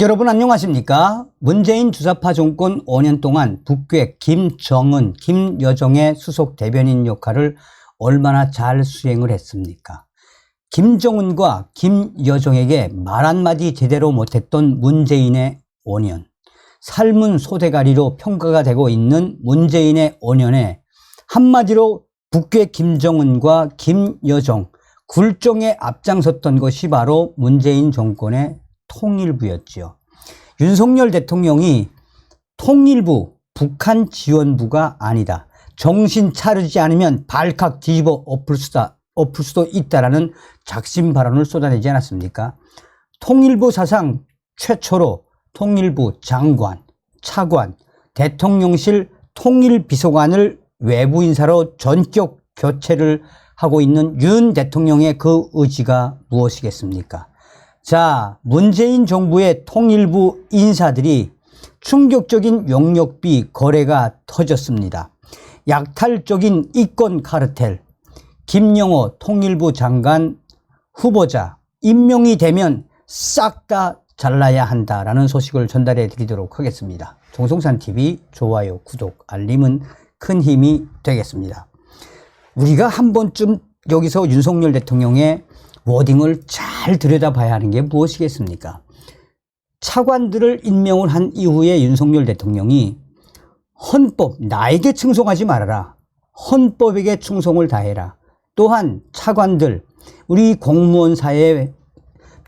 여러분 안녕하십니까? 문재인 주사파 정권 5년 동안 북괴 김정은, 김여정의 수석 대변인 역할을 얼마나 잘 수행을 했습니까? 김정은과 김여정에게 말 한마디 제대로 못했던 문재인의 5년, 삶은 소대가리로 평가가 되고 있는 문재인의 5년에 한마디로 북괴 김정은과 김여정, 굴종에 앞장섰던 것이 바로 문재인 정권의 통일부였지요. 윤석열 대통령이 통일부, 북한 지원부가 아니다. 정신 차리지 않으면 발칵 뒤집어 엎을 수도 있다라는 작심 발언을 쏟아내지 않았습니까? 통일부 사상 최초로 통일부 장관, 차관, 대통령실 통일비서관을 외부 인사로 전격 교체를 하고 있는 윤 대통령의 그 의지가 무엇이겠습니까? 자, 문재인 정부의 통일부 인사들이 충격적인 용역비 거래가 터졌습니다. 약탈적인 이권 카르텔, 김영호 통일부 장관 후보자 임명이 되면 싹 다 잘라야 한다라는 소식을 전달해 드리도록 하겠습니다. 정성산TV 좋아요, 구독, 알림은 큰 힘이 되겠습니다. 우리가 한 번쯤 여기서 윤석열 대통령의 워딩을 잘 들여다봐야 하는 게 무엇이겠습니까? 차관들을 임명을 한 이후에 윤석열 대통령이 헌법, 나에게 충성하지 말아라. 헌법에게 충성을 다해라. 또한 차관들, 우리 공무원 사회에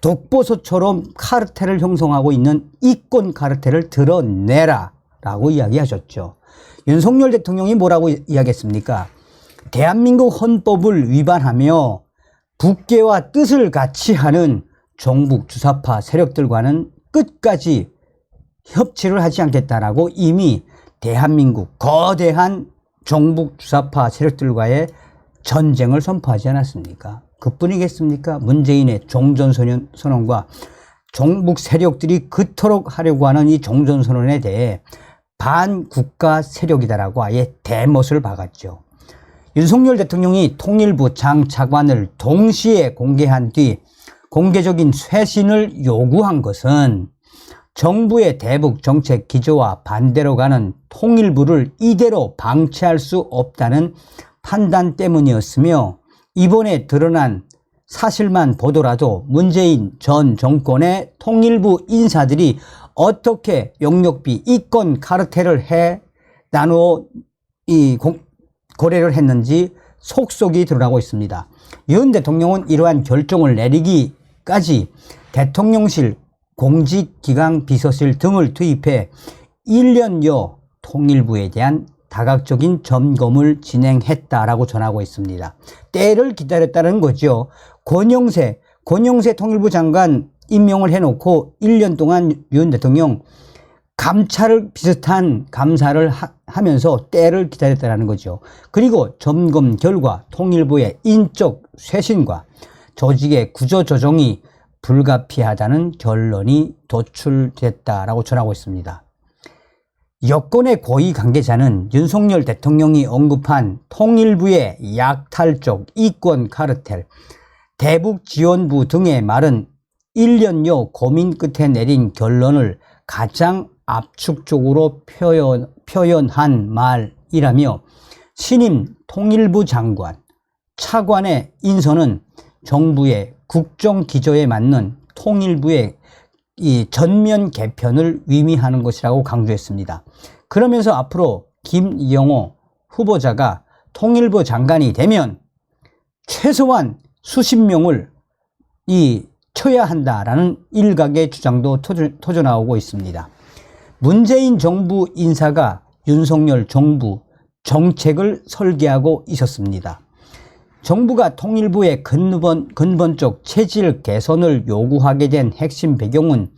독보소처럼 카르텔을 형성하고 있는 이권 카르텔을 드러내라 라고 이야기하셨죠. 윤석열 대통령이 뭐라고 이야기했습니까? 대한민국 헌법을 위반하며 북괴와 뜻을 같이 하는 종북 주사파 세력들과는 끝까지 협치를 하지 않겠다라고 이미 대한민국 거대한 종북 주사파 세력들과의 전쟁을 선포하지 않았습니까? 그뿐이겠습니까? 문재인의 종전선언과 종북 세력들이 그토록 하려고 하는 이 종전선언에 대해 반국가 세력이다라고 아예 대못을 박았죠. 윤석열 대통령이 통일부 장차관을 동시에 공개한 뒤 공개적인 쇄신을 요구한 것은 정부의 대북 정책 기조와 반대로 가는 통일부를 이대로 방치할 수 없다는 판단 때문이었으며, 이번에 드러난 사실만 보더라도 문재인 전 정권의 통일부 인사들이 어떻게 용역비 이권 카르텔을 해 나누어 거래를 했는지 속속이 드러나고 있습니다. 윤 대통령은 이러한 결정을 내리기까지 대통령실, 공직기강 비서실 등을 투입해 1년여 통일부에 대한 다각적인 점검을 진행했다라고 전하고 있습니다. 때를 기다렸다는 거죠. 권영세 통일부 장관 임명을 해놓고 1년 동안 윤 대통령 감찰을 비슷한 감사를 하면서 때를 기다렸다는 거죠. 그리고 점검 결과 통일부의 인적 쇄신과 조직의 구조 조정이 불가피하다는 결론이 도출됐다라고 전하고 있습니다. 여권의 고위 관계자는 윤석열 대통령이 언급한 통일부의 약탈적 이권 카르텔, 대북 지원부 등의 말은 1년여 고민 끝에 내린 결론을 가장 압축적으로 표현한 말이라며, 신임 통일부 장관, 차관의 인선은 정부의 국정기조에 맞는 통일부의 이 전면 개편을 의미하는 것이라고 강조했습니다. 그러면서 앞으로 김영호 후보자가 통일부 장관이 되면 최소한 수십 명을 쳐야 한다라는 일각의 주장도 터져나오고 있습니다. 문재인 정부 인사가 윤석열 정부 정책을 설계하고 있었습니다. 정부가 통일부의 근본적 체질 개선을 요구하게 된 핵심 배경은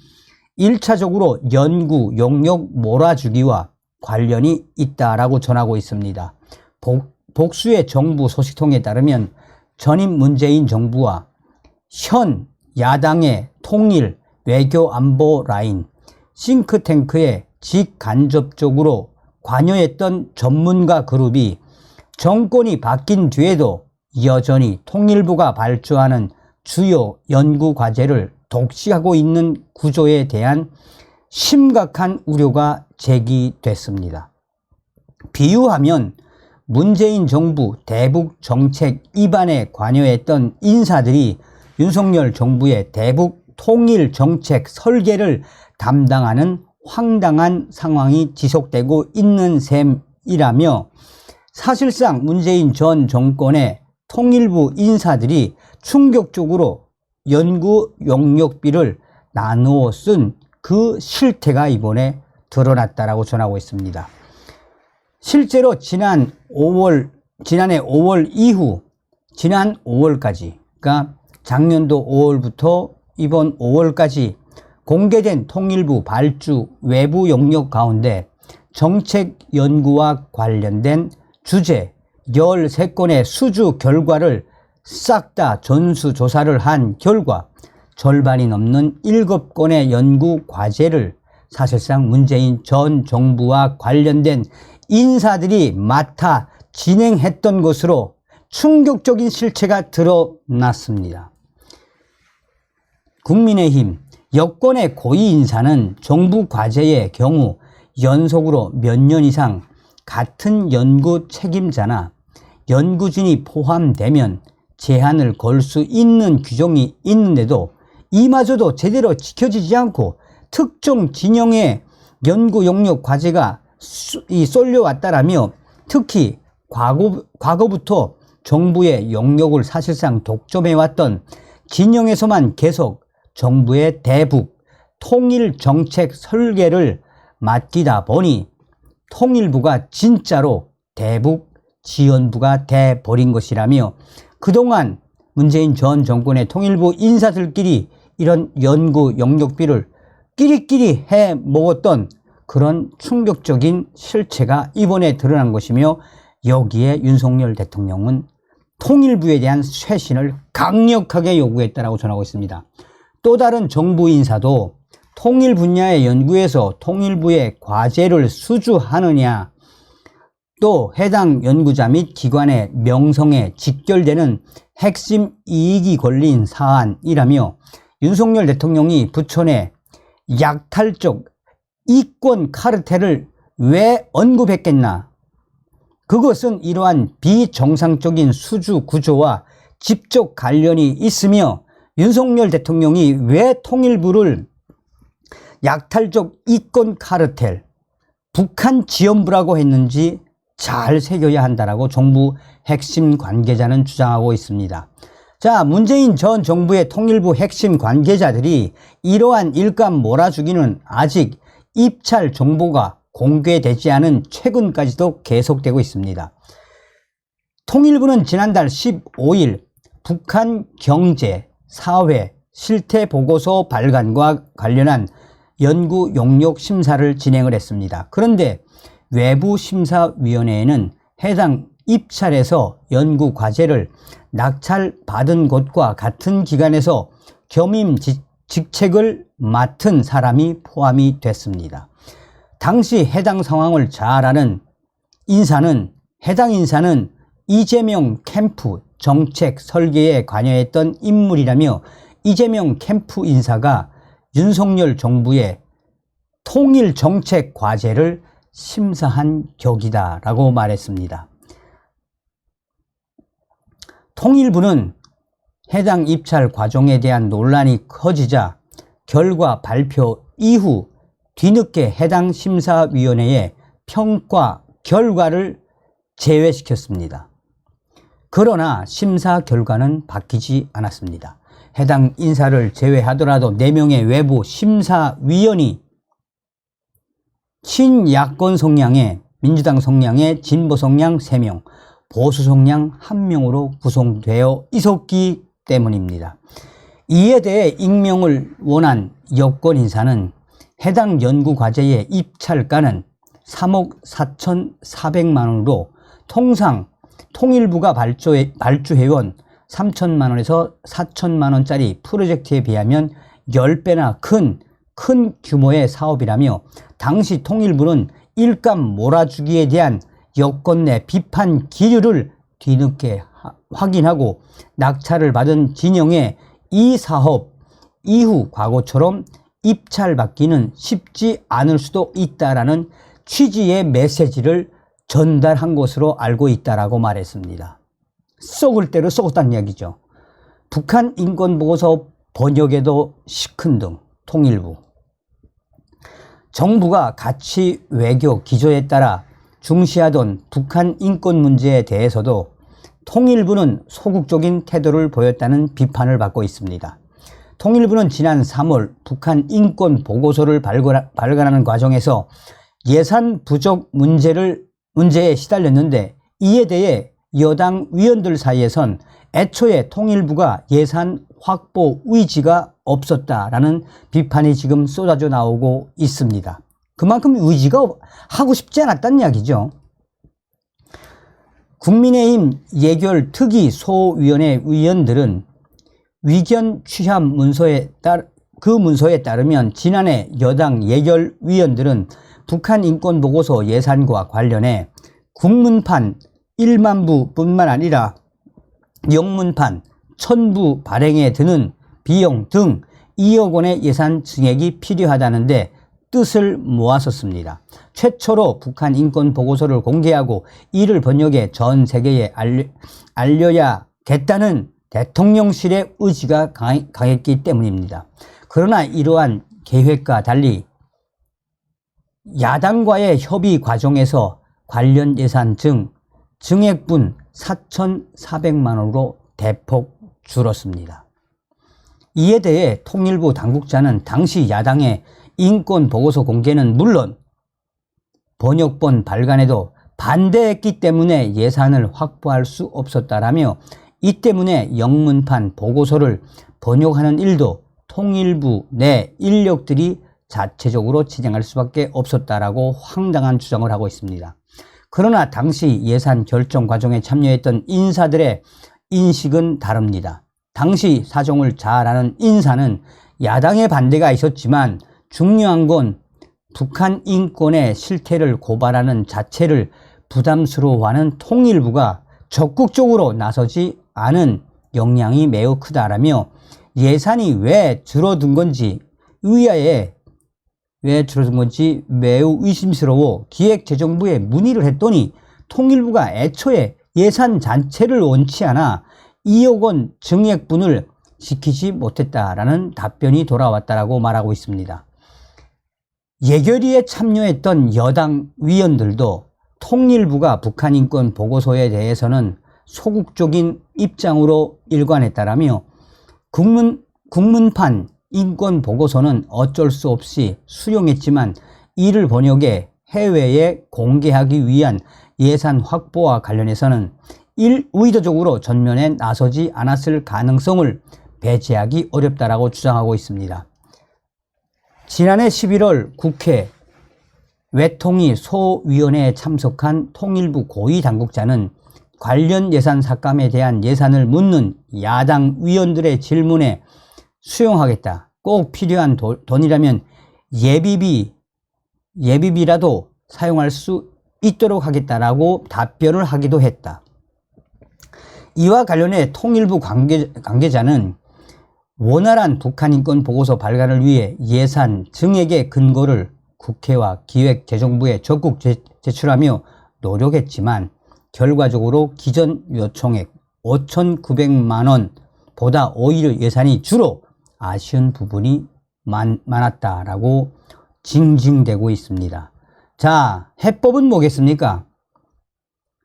1차적으로 연구 용역 몰아주기와 관련이 있다라고 전하고 있습니다. 복수의 정부 소식통에 따르면 전임 문재인 정부와 현 야당의 통일 외교 안보 라인, 싱크탱크에 직간접적으로 관여했던 전문가 그룹이 정권이 바뀐 뒤에도 여전히 통일부가 발주하는 주요 연구 과제를 독식하고 있는 구조에 대한 심각한 우려가 제기됐습니다. 비유하면 문재인 정부 대북 정책 입안에 관여했던 인사들이 윤석열 정부의 대북 통일 정책 설계를 담당하는 황당한 상황이 지속되고 있는 셈이라며, 사실상 문재인 전 정권의 통일부 인사들이 충격적으로 연구 용역비를 나누어 쓴 그 실태가 이번에 드러났다라고 전하고 있습니다. 실제로 지난해 5월 이후 지난 5월까지, 그러니까 작년도 5월부터 이번 5월까지 공개된 통일부 발주 외부 용역 가운데 정책 연구와 관련된 주제 13건의 수주 결과를 싹 다 전수조사를 한 결과 절반이 넘는 7건의 연구 과제를 사실상 문재인 전 정부와 관련된 인사들이 맡아 진행했던 것으로 충격적인 실체가 드러났습니다. 국민의힘 여권의 고위 인사는 정부 과제의 경우 연속으로 몇 년 이상 같은 연구 책임자나 연구진이 포함되면 제한을 걸 수 있는 규정이 있는데도 이마저도 제대로 지켜지지 않고 특정 진영의 연구 용역 과제가 쏠려왔다라며, 특히 과거부터 정부의 영역을 사실상 독점해왔던 진영에서만 계속 정부의 대북 통일 정책 설계를 맡기다 보니 통일부가 진짜로 대북 지원부가 돼버린 것이라며, 그동안 문재인 전 정권의 통일부 인사들끼리 이런 연구 용역비를 끼리끼리 해 먹었던 그런 충격적인 실체가 이번에 드러난 것이며, 여기에 윤석열 대통령은 통일부에 대한 쇄신을 강력하게 요구했다라고 전하고 있습니다. 또 다른 정부 인사도 통일 분야의 연구에서 통일부의 과제를 수주하느냐, 또 해당 연구자 및 기관의 명성에 직결되는 핵심 이익이 걸린 사안이라며, 윤석열 대통령이 부천의 약탈적 이권 카르텔을 왜 언급했겠나? 그것은 이러한 비정상적인 수주 구조와 직접 관련이 있으며, 윤석열 대통령이 왜 통일부를 약탈적 이권 카르텔, 북한 지원부라고 했는지 잘 새겨야 한다라고 정부 핵심 관계자는 주장하고 있습니다. 자, 문재인 전 정부의 통일부 핵심 관계자들이 이러한 일감 몰아주기는 아직 입찰 정보가 공개되지 않은 최근까지도 계속되고 있습니다. 통일부는 지난달 15일 북한 경제, 사회, 실태 보고서 발간과 관련한 연구 용역 심사를 진행을 했습니다. 그런데 외부심사위원회에는 해당 입찰에서 연구 과제를 낙찰받은 곳과 같은 기관에서 겸임 직책을 맡은 사람이 포함이 됐습니다. 당시 해당 상황을 잘 아는 해당 인사는 이재명 캠프 정책 설계에 관여했던 인물이라며, 이재명 캠프 인사가 윤석열 정부의 통일 정책 과제를 심사한 격이다라고 말했습니다. 통일부는 해당 입찰 과정에 대한 논란이 커지자 결과 발표 이후 뒤늦게 해당 심사위원회의 평가 결과를 제외시켰습니다. 그러나 심사 결과는 바뀌지 않았습니다. 해당 인사를 제외하더라도 4명의 외부 심사위원이 친야권 성향의 민주당 성향의 진보 성향 3명, 보수 성향 1명으로 구성되어 있었기 때문입니다. 이에 대해 임명을 원한 여권 인사는 해당 연구 과제의 입찰가는 3억 4,400만 원으로 통상 통일부가 발주해온 3천만 원에서 4천만 원짜리 프로젝트에 비하면 10배나 큰 규모의 사업이라며, 당시 통일부는 일감 몰아주기에 대한 여권 내 비판 기류를 뒤늦게 확인하고 낙찰을 받은 진영에 이 사업 이후 과거처럼 입찰받기는 쉽지 않을 수도 있다라는 취지의 메시지를 전달한 것으로 알고 있다라고 말했습니다. 썩을 대로 썩었다는 이야기죠. 북한 인권보고서 번역에도 시큰둥, 통일부. 정부가 가치 외교 기조에 따라 중시하던 북한 인권 문제에 대해서도 통일부는 소극적인 태도를 보였다는 비판을 받고 있습니다. 통일부는 지난 3월 북한 인권 보고서를 발간하는 과정에서 예산 부족 문제에 시달렸는데, 이에 대해 여당 위원들 사이에선 애초에 통일부가 예산 확보 의지가 없었다라는 비판이 지금 쏟아져 나오고 있습니다. 그만큼 의지가 하고 싶지 않았다는 이야기죠. 국민의힘 예결 특위 소위원회 위원들은 위견 취합 문서에 따르면 지난해 여당 예결 위원들은 북한 인권 보고서 예산과 관련해 국문판 1만 부뿐만 아니라 영문판 1000부 발행에 드는 비용 등 2억 원의 예산 증액이 필요하다는데 뜻을 모았었습니다. 최초로 북한 인권 보고서를 공개하고 이를 번역해 전 세계에 알려야겠다는 대통령실의 의지가 강했기 때문입니다. 그러나 이러한 계획과 달리 야당과의 협의 과정에서 관련 예산 증액분 4,400만 원으로 대폭 줄었습니다. 이에 대해 통일부 당국자는 당시 야당의 인권 보고서 공개는 물론 번역본 발간에도 반대했기 때문에 예산을 확보할 수 없었다라며, 이 때문에 영문판 보고서를 번역하는 일도 통일부 내 인력들이 자체적으로 진행할 수밖에 없었다라고 황당한 주장을 하고 있습니다. 그러나 당시 예산 결정 과정에 참여했던 인사들의 인식은 다릅니다. 당시 사정을 잘 아는 인사는 야당의 반대가 있었지만 중요한 건 북한 인권의 실태를 고발하는 자체를 부담스러워하는 통일부가 적극적으로 나서지 않은 영향이 매우 크다라며, 예산이 왜 줄어든 건지 매우 의심스러워 기획재정부에 문의를 했더니 통일부가 애초에 예산 자체를 원치 않아 2억 원 증액분을 지키지 못했다라는 답변이 돌아왔다라고 말하고 있습니다. 예결위에 참여했던 여당 위원들도 통일부가 북한 인권 보고서에 대해서는 소극적인 입장으로 일관했다라며, 국문판 인권 보고서는 어쩔 수 없이 수용했지만 이를 번역해 해외에 공개하기 위한 예산 확보와 관련해서는 의도적으로 전면에 나서지 않았을 가능성을 배제하기 어렵다라고 주장하고 있습니다. 지난해 11월 국회 외통위 소위원회에 참석한 통일부 고위 당국자는 관련 예산 삭감에 대한 예산을 묻는 야당 위원들의 질문에 수용하겠다, 꼭 필요한 돈이라면 예비비라도 사용할 수 있도록 하겠다라고 답변을 하기도 했다. 이와 관련해 통일부 관계자는 원활한 북한 인권 보고서 발간을 위해 예산 증액의 근거를 국회와 기획재정부에 적극 제출하며 노력했지만 결과적으로 기존 요청액 5,900만 원보다 오히려 예산이 줄어 아쉬운 부분이 많았다라고 징징대고 있습니다. 자, 해법은 뭐겠습니까?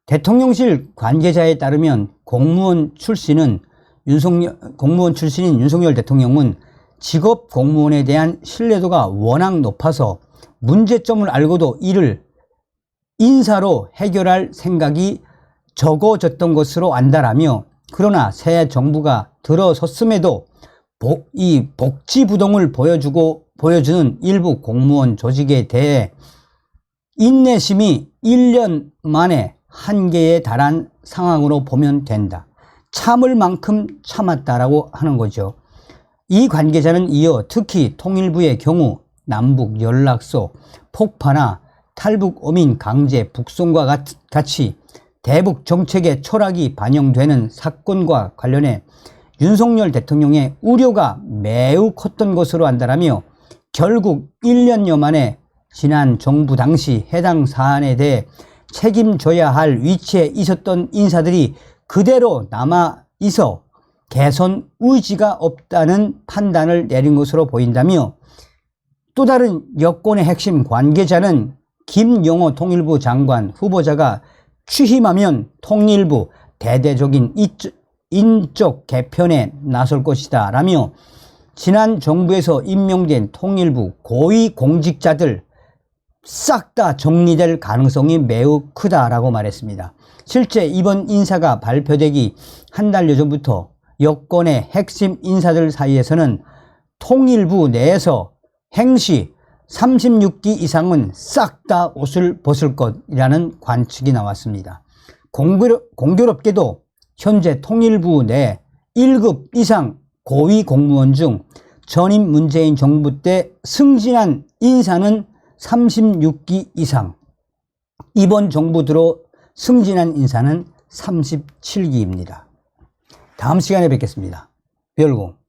대통령실 관계자에 따르면 공무원 출신인 윤석열 대통령은 직업 공무원에 대한 신뢰도가 워낙 높아서 문제점을 알고도 이를 인사로 해결할 생각이 적어졌던 것으로 안다라며, 그러나 새 정부가 들어섰음에도 이 복지부동을 보여주는 일부 공무원 조직에 대해 인내심이 1년 만에 한계에 달한 상황으로 보면 된다. 참을 만큼 참았다라고 하는 거죠. 이 관계자는 이어 특히 통일부의 경우 남북 연락소 폭파나 탈북 어민 강제 북송과 같이 대북 정책의 철학이 반영되는 사건과 관련해 윤석열 대통령의 우려가 매우 컸던 것으로 안다라며 결국 1년여 만에 지난 정부 당시 해당 사안에 대해 책임져야 할 위치에 있었던 인사들이 그대로 남아있어 개선 의지가 없다는 판단을 내린 것으로 보인다며, 또 다른 여권의 핵심 관계자는 김용호 통일부 장관 후보자가 취임하면 통일부 대대적인 인적 개편에 나설 것이다 라며 지난 정부에서 임명된 통일부 고위 공직자들 싹 다 정리될 가능성이 매우 크다라고 말했습니다. 실제 이번 인사가 발표되기 한 달여 전부터 여권의 핵심 인사들 사이에서는 통일부 내에서 행시 36기 이상은 싹 다 옷을 벗을 것이라는 관측이 나왔습니다. 공교롭게도 현재 통일부 내 1급 이상 고위 공무원 중 전임 문재인 정부 때 승진한 인사는 36기 이상, 이번 정부 들어 승진한 인사는 37기입니다. 다음 시간에 뵙겠습니다. 별공.